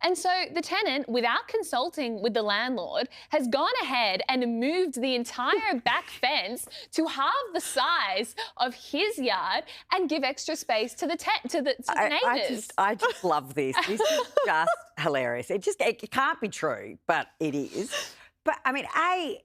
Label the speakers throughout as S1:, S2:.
S1: And so the tenant, without consulting with the landlord, has gone ahead and moved the entire back fence to half the size of his yard and give extra space to the neighbours.
S2: I just love this. This is just hilarious. It can't be true, but it is. But, I mean,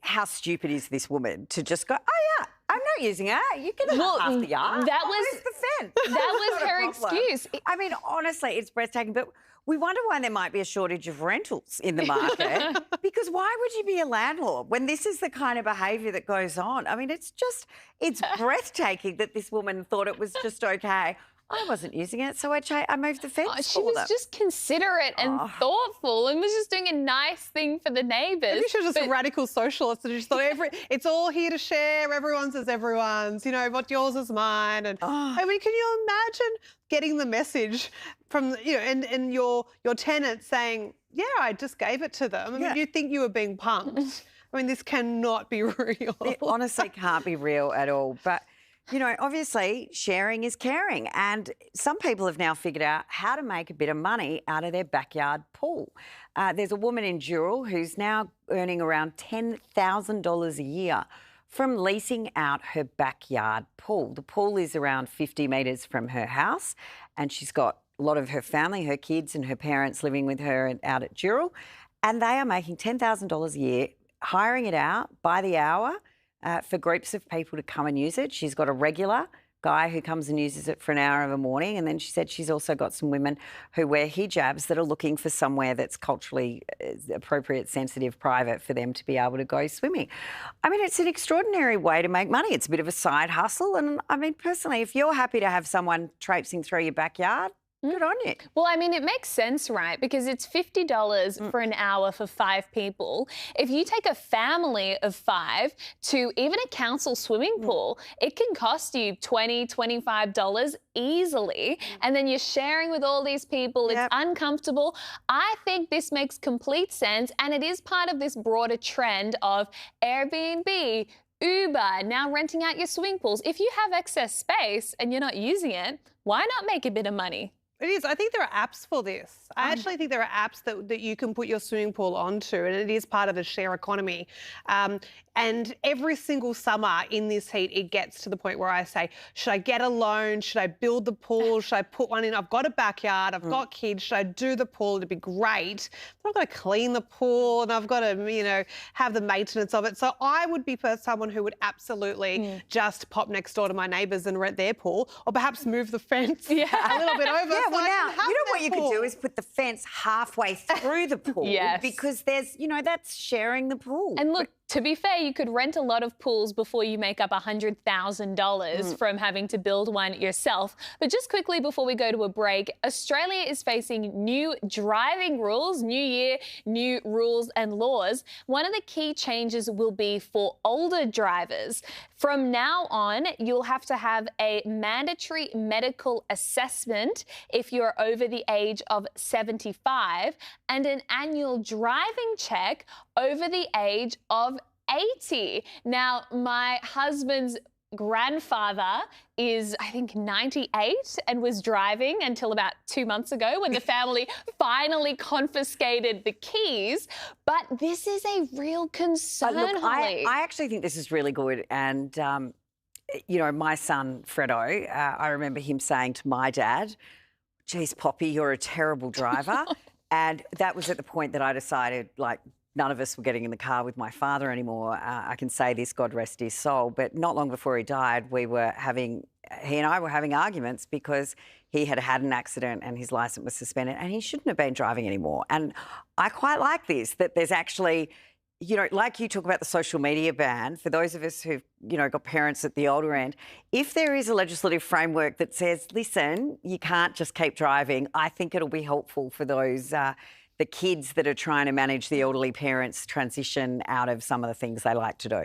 S2: how stupid is this woman to just go, oh, yeah, I'm not using it. You can have half the yard.
S1: That was
S2: the fence.
S1: That was her excuse.
S2: I mean, honestly, it's breathtaking. But we wonder why there might be a shortage of rentals in the market. Because why would you be a landlord when this is the kind of behaviour that goes on? I mean, it's breathtaking that this woman thought it was just okay. I wasn't using it, so I moved the fence.
S1: She was just considerate and thoughtful and was just doing a nice thing for the neighbours.
S3: Maybe she was just a radical socialist and just thought it's all here to share, everyone's is everyone's, what yours is mine. And I mean, can you imagine getting the message from, and your tenant saying, yeah, I just gave it to them. I mean, you think you were being punked. I mean, this cannot be real.
S2: It honestly can't be real at all. But obviously sharing is caring, and some people have now figured out how to make a bit of money out of their backyard pool. There's a woman in Dural who's now earning around $10,000 a year from leasing out her backyard pool. The pool is around 50 metres from her house, and she's got a lot of her family, her kids and her parents living with her out at Dural, and they are making $10,000 a year, hiring it out by the hour, for groups of people to come and use it. She's got a regular guy who comes and uses it for an hour of a morning, and then she said she's also got some women who wear hijabs that are looking for somewhere that's culturally appropriate, sensitive, private for them to be able to go swimming. I mean, it's an extraordinary way to make money. It's a bit of a side hustle, and I mean, personally, if you're happy to have someone traipsing through your backyard, good on you.
S1: Well, I mean, it makes sense, right? Because it's $50 for an hour for 5 people. If you take a family of 5 to even a council swimming pool, it can cost you $20, $25 easily. And then you're sharing with all these people. It's uncomfortable. I think this makes complete sense. And it is part of this broader trend of Airbnb, Uber, now renting out your swimming pools. If you have excess space and you're not using it, why not make a bit of money?
S3: It is. I think there are apps for this. I actually think there are apps that you can put your swimming pool onto, and it is part of the share economy. And every single summer in this heat, it gets to the point where I say, should I get a loan? Should I build the pool? Should I put one in? I've got a backyard. I've got kids. Should I do the pool? It'd be great. But I've got to clean the pool and I've got to, have the maintenance of it. So I would be someone who would absolutely just pop next door to my neighbours and rent their pool, or perhaps move the fence a little bit over.
S2: Yeah, well, now, what you could do is put the fence halfway through the pool. Because there's, that's sharing the pool.
S1: And look, to be fair, you could rent a lot of pools before you make up $100,000 from having to build one yourself. But just quickly before we go to a break, Australia is facing new driving rules, new year, new rules and laws. One of the key changes will be for older drivers. From now on, you'll have to have a mandatory medical assessment if you're over the age of 75 and an annual driving check over the age of 80. Now, my husband's grandfather is, I think, 98 and was driving until about 2 months ago when the family finally confiscated the keys. But this is a real concern,
S2: look,
S1: Hollie.
S2: I actually think this is really good. And, my son, Fredo, I remember him saying to my dad, geez, Poppy, you're a terrible driver. And that was at the point that I decided, none of us were getting in the car with my father anymore. I can say this, God rest his soul. But not long before he died, he and I were having arguments because he had had an accident and his licence was suspended and he shouldn't have been driving anymore. And I quite like this, that there's actually, like you talk about the social media ban, for those of us who've, got parents at the older end, if there is a legislative framework that says, listen, you can't just keep driving, I think it'll be helpful for those the kids that are trying to manage the elderly parents' transition out of some of the things they like to do.